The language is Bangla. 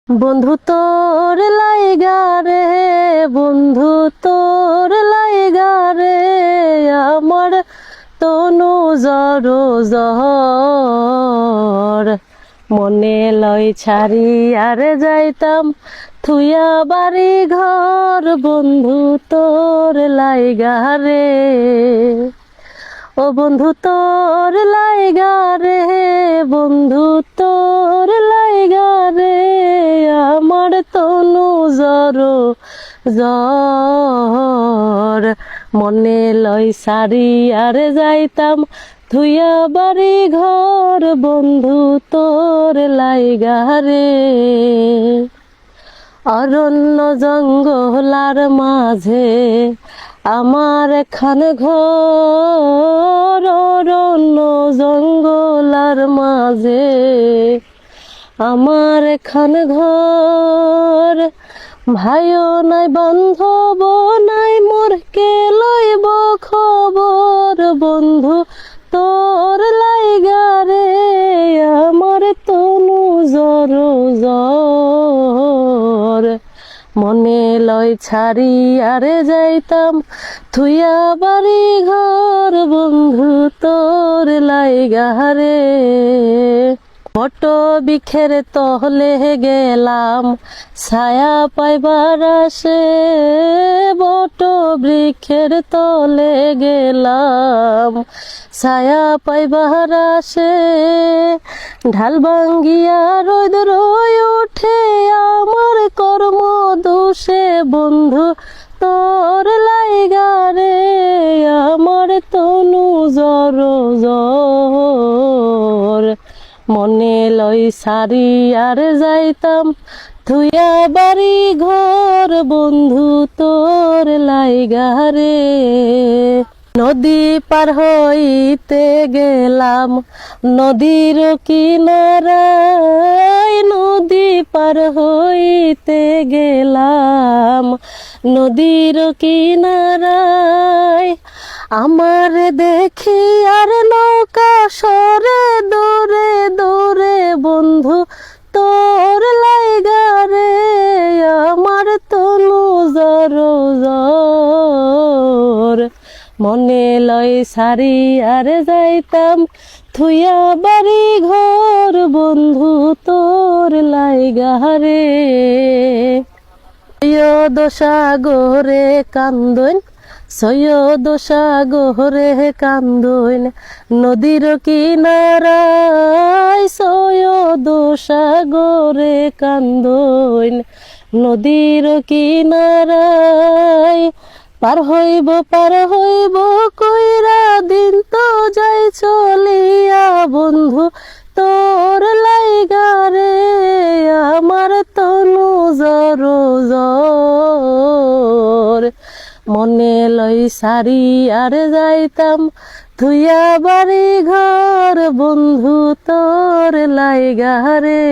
বন্ধু তোর লাইগা রে, বন্ধু তোর লাইগা রে, আমার তনু জর জহর। মনে লয় ছাড়ি আর যাইতাম থুইয়া বাড়ি ঘর, বন্ধু তোর লাইগা রে। ও বন্ধু তোর লাইগা রে, বন্ধু তোর লাইগা রে, আমার তনু জর জর। মনে লয় সারি আর যাইতাম থুইয়া বাড়ি ঘর, বন্ধু তোর লাইগা রে। অরণ্য জঙ্গলার মাঝে আমার এখান ঘর, অরণ্য জঙ্গলার মাঝে আমার এখান ঘর। ভাইও নাই বান্ধব নাই মোর কে লইব খবর, বন্ধু তোর লাইগা রে, আমার তনু জর জর। মনে লয় ছাড়ি আরে যাইতাম থুইয়া বাড়ি ঘর, বন্ধু তোর লাইগা রে। বট বিখের তহলে গেলাম ছায়া পাইবার আসে, বট বৃক্ষের তলে গেলাম ছায়া পাইবার আসে। ঢাল ভাঙ্গিয়া রোদ রই ওঠে আমার কর্ম দোষে, বন্ধু তোর লাইগা রে, আমার তনু জর জর। মনে লয় সারি আর যাইতাম থুইয়া বাড়ি ঘর, বন্ধু তোর লাইগা রে। নদী পার হইতে গেলাম নদীর কিনারায়, নদী পার হইতে গেলাম নদীর কিনারায়। আমার দেখি আর নৌকা সরে দূরে দূরে, বন্ধু তোর লাইগা রে, আমার তনু জর জর। মনে লয় সারি আর যাইতাম থুইয়া বাড়ি ঘর, বন্ধু তোর লাইগা রে। সৈয়দ সাগরে কান্দন, সৈয়দ সাগরে কান্দন নদীর কিনারায়, সৈয়দ সাগরে কান্দন নদীর কিনারায়। পার হইব কইরা দিন তো যাই চলিয়া, বন্ধু তোর লাইগা রে, আমার তনু জর জর। মনে লয় সারি আর যাইতাম থুইয়া বাড়ি ঘর, বন্ধু তোর লাইগা রে।